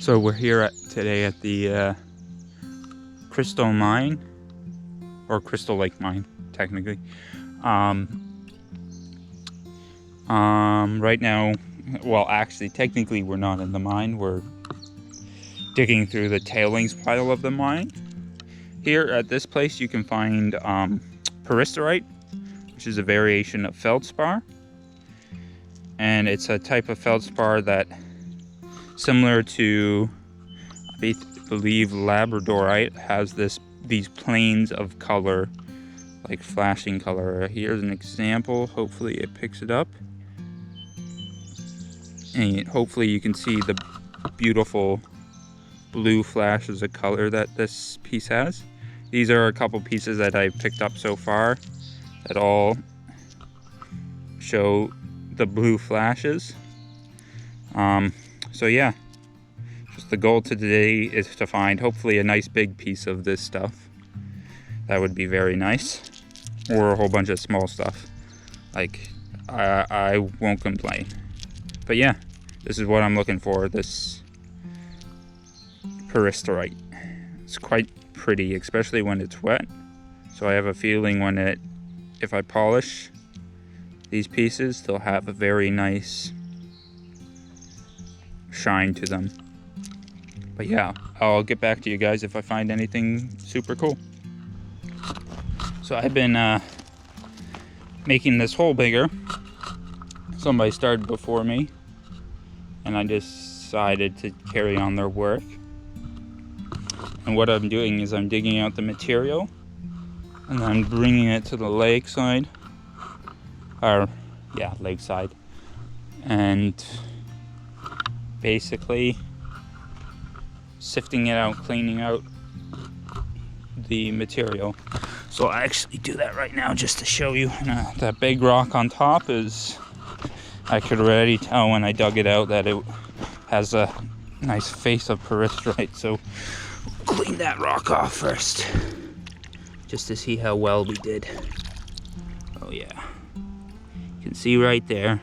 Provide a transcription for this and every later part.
So we're here today at the Crystal Mine, or Crystal Lake Mine, technically. Right now, well, actually, technically, we're not in the mine. We're digging through the tailings pile of the mine. Here at this place, you can find Peristerite, which is a variation of feldspar, and it's a type of feldspar that, similar to, I believe, labradorite, has these planes of color, like flashing color. Here's an example. Hopefully it picks it up, and hopefully you can see the beautiful blue flashes of color that this piece has. These are a couple pieces that I've picked up so far that all show the blue flashes. So yeah, just the goal today is to find hopefully a nice big piece of this stuff. That would be very nice, or a whole bunch of small stuff. Like, I won't complain. But yeah, this is what I'm looking for, this Peristerite. It's quite pretty, especially when it's wet. So I have a feeling if I polish these pieces, they'll have a very nice shine to them. But yeah, I'll get back to you guys if I find anything super cool. So I've been making this hole bigger. Somebody started before me, and I decided to carry on their work. And what I'm doing is I'm digging out the material, and then bringing it to the lakeside, lakeside, and basically sifting it out, cleaning out the material. So I actually do that right now just to show you. That big rock on top is, I could already tell when I dug it out that it has a nice face of peristerite. So clean that rock off first, just to see how well we did. Oh yeah, you can see right there,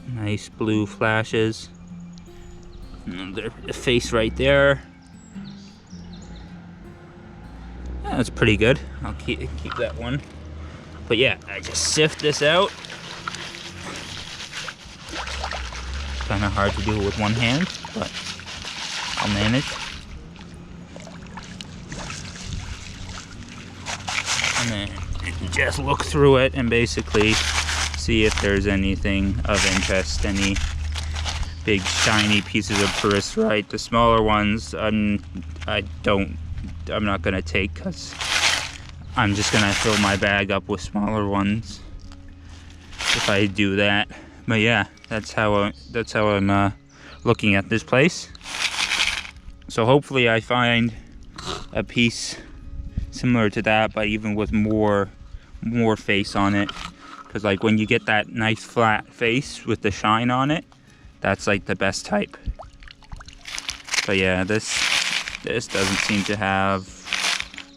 nice blue flashes. Another face right there. Yeah, that's pretty good. I'll keep that one. But yeah, I just sift this out. Kind of hard to do it with one hand, but I'll manage. And then just look through it and basically see if there's anything of interest, any big shiny pieces of peristerite. The smaller ones I'm not gonna take, because I'm just gonna fill my bag up with smaller ones if I do that. But yeah, that's how I'm looking at this place. So hopefully I find a piece similar to that, but even with more face on it. Because like when you get that nice flat face with the shine on it, that's like the best type. But yeah, this doesn't seem to have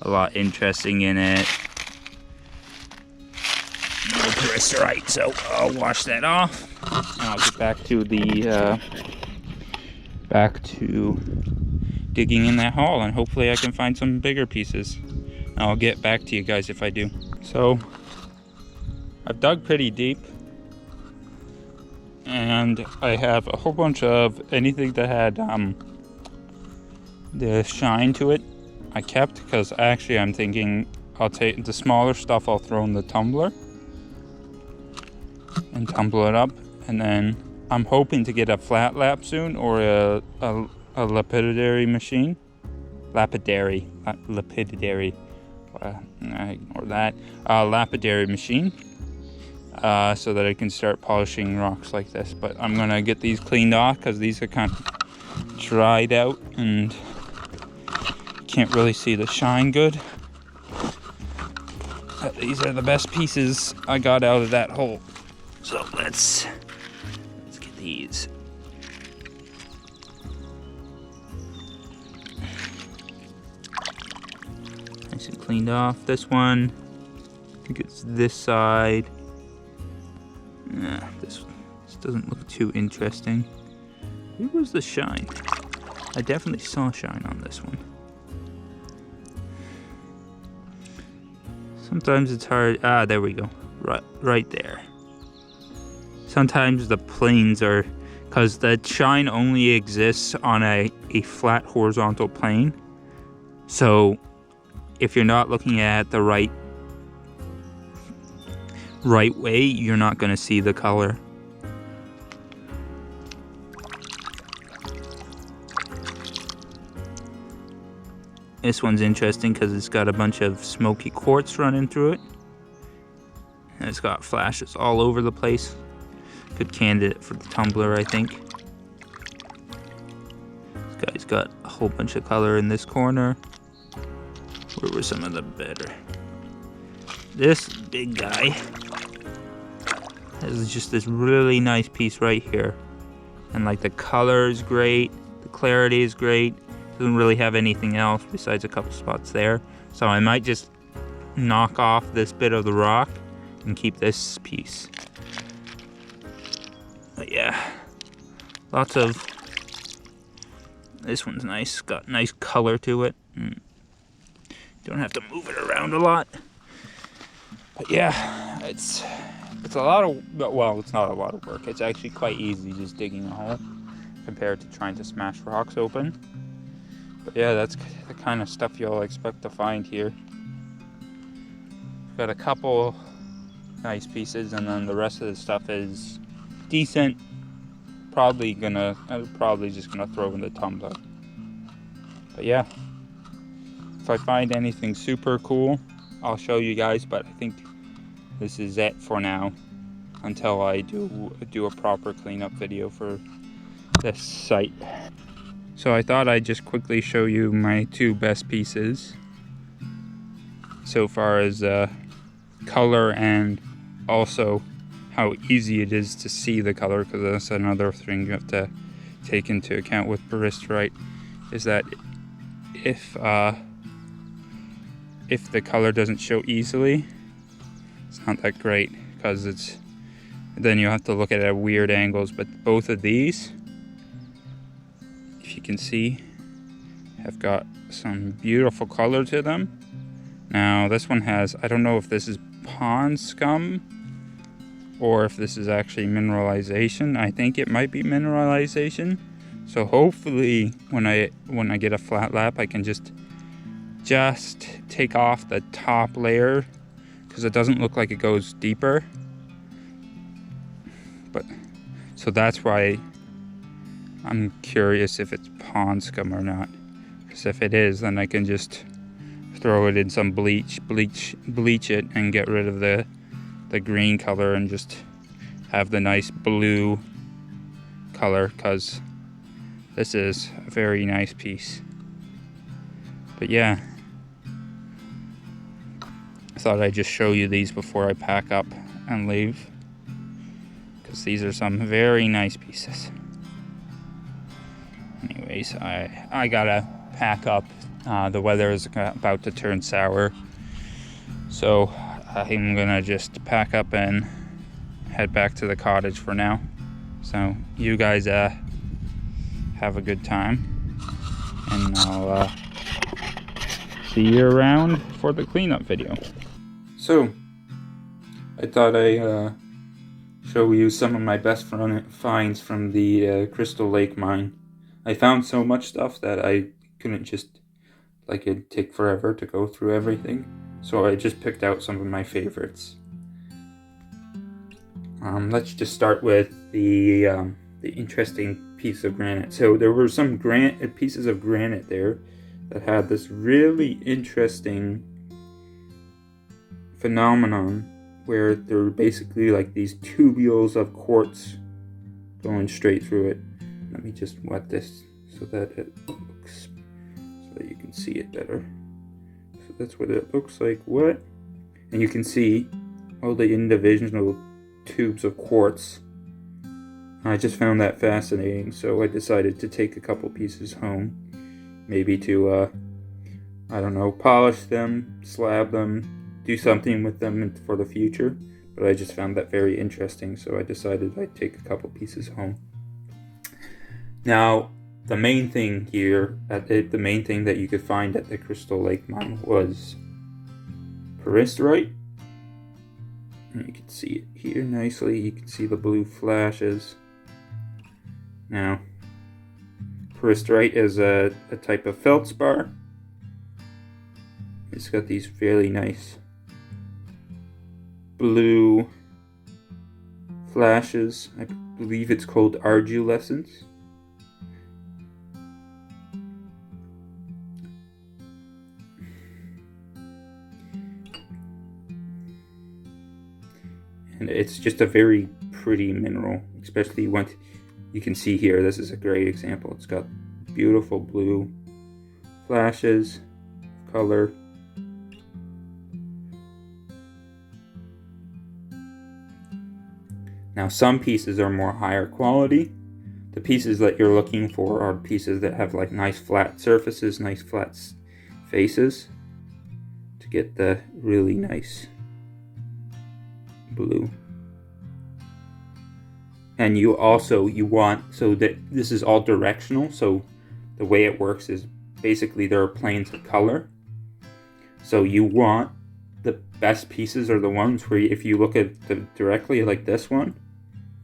a lot interesting in it. No peristerite, so I'll wash that off. And I'll get back to digging in that hole, and hopefully I can find some bigger pieces. I'll get back to you guys if I do. So I've dug pretty deep, and I have a whole bunch of anything that had the shine to it I kept, because actually I'm thinking I'll take the smaller stuff, I'll throw in the tumbler and tumble it up, and then I'm hoping to get a flat lap soon, or a lapidary machine. Lapidary. Ignore that. Lapidary machine. So that I can start polishing rocks like this. But I'm gonna get these cleaned off, because these are kind of dried out and can't really see the shine good. But these are the best pieces I got out of that hole. So let's get these. Nice and cleaned off. This one, I think it's this side. This doesn't look too interesting. Where was the shine? I definitely saw shine on this one. Sometimes it's hard. Ah, there we go. Right there. Sometimes the planes are, because the shine only exists on a flat horizontal plane. So if you're not looking at the right way, you're not going to see the color. This one's interesting because it's got a bunch of smoky quartz running through it. And it's got flashes all over the place. Good candidate for the tumbler, I think. This guy's got a whole bunch of color in this corner. Where were some of the better? This big guy has just this really nice piece right here. And like the color is great, the clarity is great. Doesn't really have anything else besides a couple spots there. So I might just knock off this bit of the rock and keep this piece. But yeah, lots of, this one's nice, got nice color to it. Don't have to move it around a lot. But yeah, it's a lot of, well, it's not a lot of work. It's actually quite easy just digging a hole compared to trying to smash rocks open. But yeah, that's the kind of stuff you'll expect to find here. Got a couple nice pieces, and then the rest of the stuff is decent. I'm probably just gonna throw in the tumbler. But yeah, if I find anything super cool, I'll show you guys. But I think this is it for now, until I do a proper cleanup video for this site. So I thought I'd just quickly show you my two best pieces so far as color, and also how easy it is to see the color, because that's another thing you have to take into account with Peristerite, is that if the color doesn't show easily, it's not that great, because then you have to look at it at weird angles. But both of these, if you can see, have got some beautiful color to them. Now this one has, I don't know if this is pond scum or if this is actually mineralization. I think it might be mineralization. So hopefully when I get a flat lap, I can just take off the top layer, because it doesn't look like it goes deeper. But so that's why I'm curious if it's pond scum or not. Because if it is, then I can just throw it in some bleach it, and get rid of the green color and just have the nice blue color, because this is a very nice piece. But yeah, I thought I'd just show you these before I pack up and leave, because these are some very nice pieces. Anyways, I gotta pack up. The weather is about to turn sour, so I'm gonna just pack up and head back to the cottage for now. So you guys have a good time, and I'll see you around for the cleanup video. So I thought I'd show you some of my best finds from the Crystal Lake mine. I found so much stuff that I couldn't just, it'd take forever to go through everything. So I just picked out some of my favorites. Let's just start with the interesting piece of granite. So there were some pieces of granite there that had this really interesting phenomenon where there were basically like these tubules of quartz going straight through it. Let me just wet this so that it looks, so that you can see it better. So that's what it looks like wet. And you can see all the individual tubes of quartz. I just found that fascinating, so I decided to take a couple pieces home. Maybe to, I don't know, polish them, slab them, do something with them for the future. But I just found that very interesting, so I decided I'd take a couple pieces home. Now, the main thing here, the main thing that you could find at the Crystal Lake mine was Peristerite. And you can see it here nicely. You can see the blue flashes. Now, Peristerite is a type of feldspar. It's got these really nice blue flashes. I believe it's called arginescence. And it's just a very pretty mineral, especially once you can see here. This is a great example. It's got beautiful blue flashes, color. Now, some pieces are more higher quality. The pieces that you're looking for are pieces that have like nice flat surfaces, nice flat faces, to get the really nice blue. And you want, so that this is all directional, so the way it works is basically there are planes of color. So you want the best pieces are the ones where if you look at them directly like this one,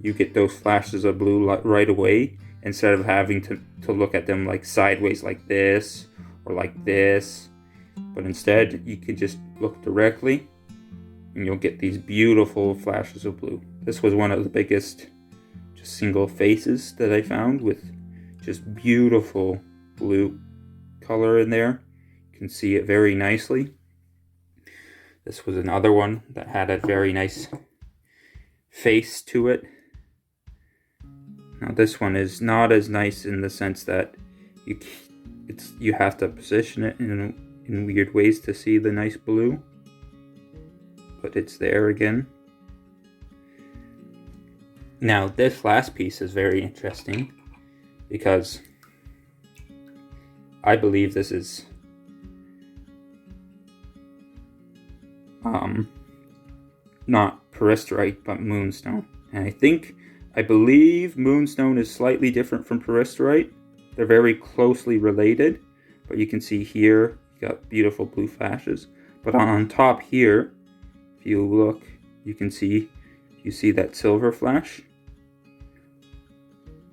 you get those flashes of blue right away, instead of having to look at them like sideways like this or like this. But instead you can just look directly and you'll get these beautiful flashes of blue. This was one of the biggest just single faces that I found with just beautiful blue color in there. You can see it very nicely. This was another one that had a very nice face to it. Now this one is not as nice in the sense that you have to position it in weird ways to see the nice blue. But it's there again. Now this last piece is very interesting because I believe this is not peristerite but moonstone. And I believe moonstone is slightly different from peristerite. They're very closely related, but you can see here you got beautiful blue flashes. But on top here, if you look, you see that silver flash.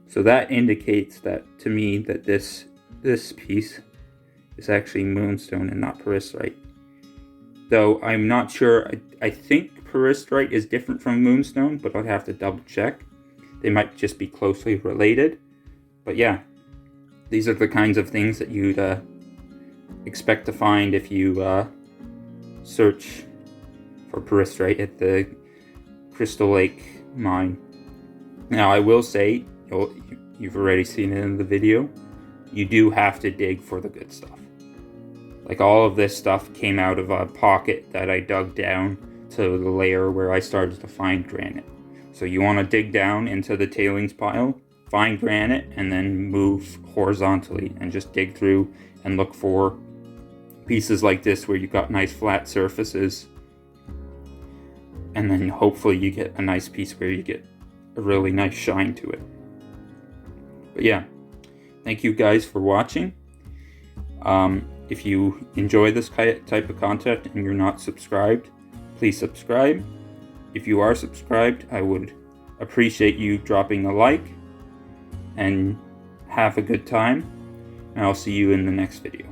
So that indicates that to me that this piece is actually moonstone and not peristerite. Though I'm not sure. I think peristerite is different from moonstone, but I'll have to double check. They might just be closely related. But yeah, these are the kinds of things that you'd expect to find if you search for peristerite at the Crystal Lake mine. Now I will say, you've already seen it in the video, you do have to dig for the good stuff. Like all of this stuff came out of a pocket that I dug down to the layer where I started to find granite. So you want to dig down into the tailings pile, find granite, and then move horizontally and just dig through and look for pieces like this where you've got nice flat surfaces. And then hopefully you get a nice piece where you get a really nice shine to it. But yeah, thank you guys for watching. If you enjoy this type of content and you're not subscribed, please subscribe. If you are subscribed, I would appreciate you dropping a like, and have a good time, and I'll see you in the next video.